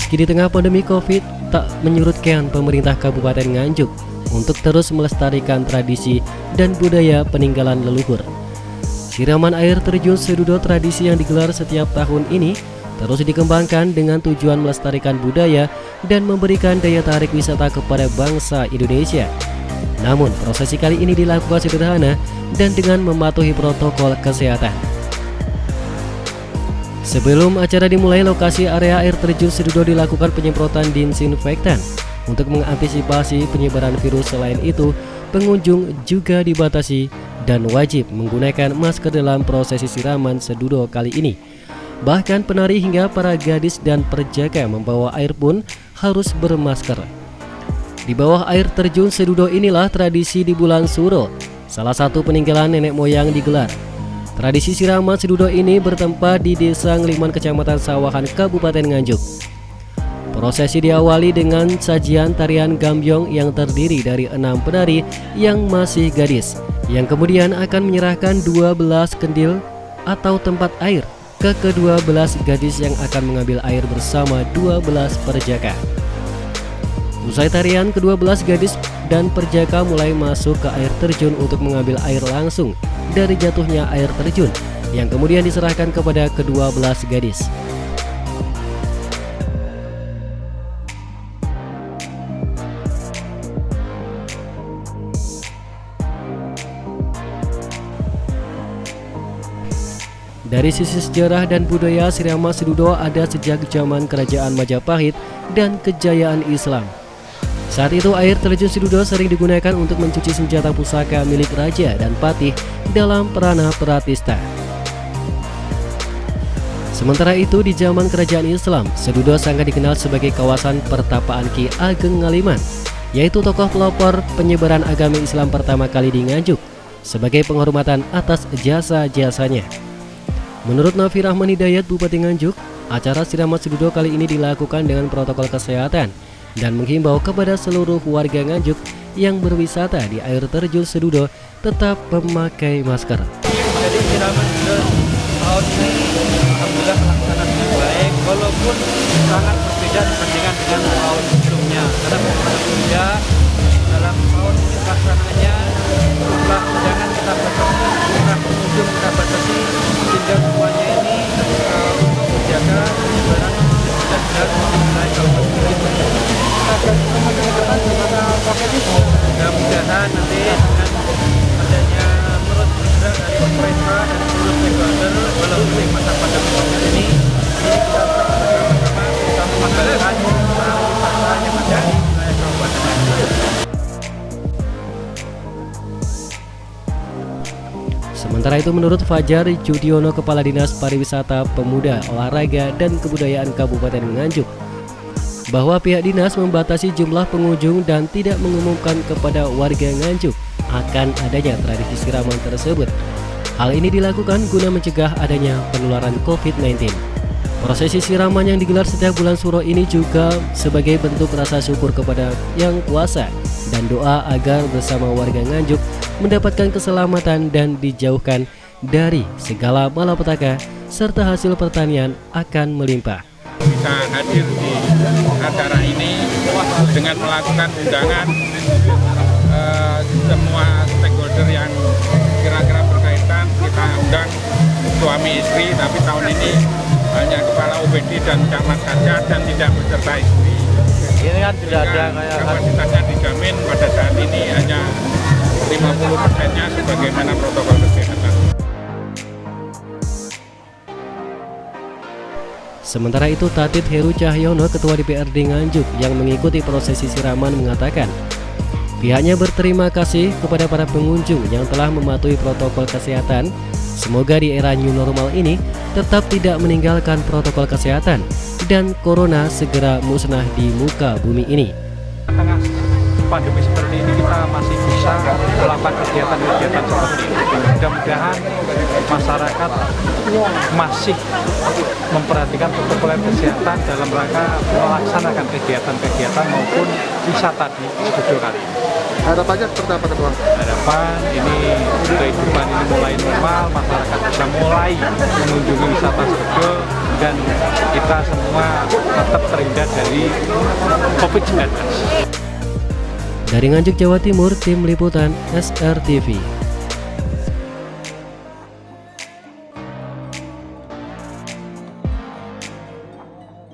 Meski di tengah pandemi Covid, tak menyurutkan pemerintah Kabupaten Nganjuk untuk terus melestarikan tradisi dan budaya peninggalan leluhur. Siraman air terjun Sedudo tradisi yang digelar setiap tahun ini terus dikembangkan dengan tujuan melestarikan budaya dan memberikan daya tarik wisata kepada bangsa Indonesia. Namun, prosesi kali ini dilakukan sederhana dan dengan mematuhi protokol kesehatan. Sebelum acara dimulai, lokasi area air terjun Sedudo dilakukan penyemprotan disinfektan. Untuk mengantisipasi penyebaran virus, selain itu, pengunjung juga dibatasi dan wajib menggunakan masker dalam prosesi siraman Sedudo kali ini. Bahkan penari hingga para gadis dan perjaka membawa air pun harus bermasker. Di bawah air terjun Sedudo inilah tradisi di bulan Suro, salah satu peninggalan nenek moyang digelar. Tradisi siraman Sedudo ini bertempat di Desa Ngeliman, Kecamatan Sawahan, Kabupaten Nganjuk. Prosesi diawali dengan sajian tarian gambyong yang terdiri dari 6 penari yang masih gadis, yang kemudian akan menyerahkan 12 kendil atau tempat air ke ke-12 gadis yang akan mengambil air bersama 12 perjaka. Usai tarian, ke-12 gadis dan perjaka mulai masuk ke air terjun untuk mengambil air langsung dari jatuhnya air terjun, yang kemudian diserahkan kepada ke-12 gadis. Dari sisi sejarah dan budaya, siraman Sedudo ada sejak zaman Kerajaan Majapahit dan kejayaan Islam. Saat itu air terjun Sedudo sering digunakan untuk mencuci senjata pusaka milik raja dan patih dalam Prana Pratista. Sementara itu di zaman Kerajaan Islam, Sedudo sangat dikenal sebagai kawasan pertapaan Ki Ageng Ngaliman, yaitu tokoh pelopor penyebaran agama Islam pertama kali di Nganjuk, sebagai penghormatan atas jasa-jasanya. Menurut Nafi Rahman Hidayat, Bupati Nganjuk, acara siraman Sedudo kali ini dilakukan dengan protokol kesehatan dan menghimbau kepada seluruh warga Nganjuk yang berwisata di air terjun Sedudo tetap memakai masker. Jadi siraman Sedudo tahun ini alhamdulillah melaksanakan dengan baik, walaupun sangat berbeda dibandingkan dengan tahun sebelumnya. Karena berbeda dalam tahun ini pelaksanaannya jumlah undangan kita batasi, jumlah pengunjung kita batasi, sehingga semuanya ini untuk menjaga penyebaran dan mengenai COVID-19. Mudah-mudahan nanti dengan adanya menurut bergerak dari pemerintah dan seluruh stakeholder walaupun di masa pandemi COVID ini kita bersama-sama bisa mengembangkan wisata yang ada di wilayah Kabupaten Nganjuk. Sementara itu, menurut Fajar Judiono, Kepala Dinas Pariwisata, Pemuda, Olahraga, dan Kebudayaan Kabupaten Nganjuk, bahwa pihak dinas membatasi jumlah pengunjung dan tidak mengumumkan kepada warga Nganjuk akan adanya tradisi siraman tersebut. Hal ini dilakukan guna mencegah adanya penularan COVID-19. Prosesi siraman yang digelar setiap bulan Suro ini juga sebagai bentuk rasa syukur kepada Yang Kuasa dan doa agar bersama warga Nganjuk mendapatkan keselamatan dan dijauhkan dari segala malapetaka serta hasil pertanian akan melimpah. Bisa hadir di acara ini dengan melakukan undangan semua stakeholder yang kira-kira berkaitan. Kita undang suami istri, tapi tahun ini hanya kepala OPD dan camat saja dan tidak beserta istri. Ini kan tidak ada kayak kapasitasnya dijamin pada saat ini hanya 50%-nya sebagaimana protokol kesehatan. Sementara itu, Tatit Heru Cahyono, Ketua DPRD Nganjuk yang mengikuti prosesi siraman, mengatakan pihaknya berterima kasih kepada para pengunjung yang telah mematuhi protokol kesehatan. Semoga di era new normal ini tetap tidak meninggalkan protokol kesehatan dan corona segera musnah di muka bumi ini. tengah pandemi seperti ini kita masih bisa melakukan kegiatan-kegiatan seperti ini. Mudah-mudahan masyarakat masih memperhatikan protokol kesehatan dalam rangka melaksanakan kegiatan-kegiatan maupun wisata di Sedudo kali ini. Harapannya seperti apa, Ketua? Harapan ini kehidupan ini mulai normal, masyarakat bisa mulai mengunjungi wisata Sidoarjo, dan kita semua tetap terhindar dari COVID-19. Dari Nganjuk, Jawa Timur, Tim Liputan SRTV.